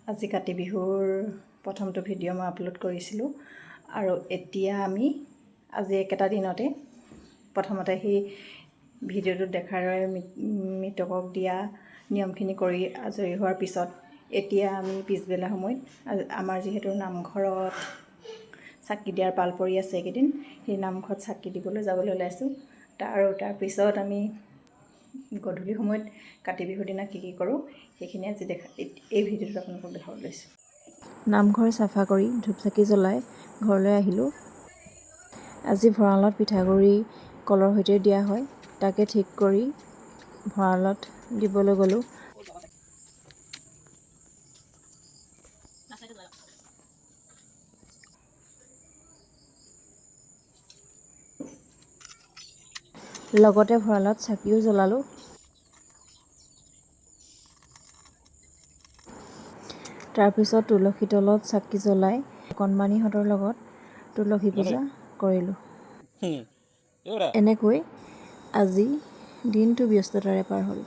আজি কাতি বিহুৰ প্ৰথমটো ভিডিঅ' মই আপলোড কৰিছিলোঁ আৰু এতিয়া আমি আজি একেটা দিনতে প্ৰথমতে সেই ভিডিঅ'টোত দেখাৰ দৰে মৃতকক দিয়া নিয়মখিনি কৰি আজৰি হোৱাৰ পিছত এতিয়া আমি পিছবেলা সময়ত আমাৰ যিহেতু নামঘৰত চাকি দিয়াৰ পাল পৰি আছে এইকেইদিন, সেই নামঘৰত চাকি দিবলৈ যাবলৈ ওলাইছোঁ। তাৰপিছত আমি গধূলি সময়ত কাতি বিহুৰ দিনা কি কৰোঁ সেইখিনি আজি এই ভিডিঅ'টোত আপোনালোকক দেখাব লৈছোঁ। নামঘৰ চাফা কৰি ধূপ চাকি জ্বলাই ঘৰলৈ আহিলোঁ। আজি ভঁৰালত পিঠাগুড়ি কলৰ সৈতে দিয়া হয়, তাকে ঠিক কৰি ভঁৰালত দিবলৈ গ'লোঁ। লগতে ভঁৰালত চাকিও জ্বলালোঁ। তাৰপিছত তুলসী তলত চাকি জ্বলাই কণমানিহঁতৰ লগত তুলসী পূজা কৰিলোঁ। এনেকৈ আজি দিনটো ব্যস্ততাৰে পাৰ হ'ল।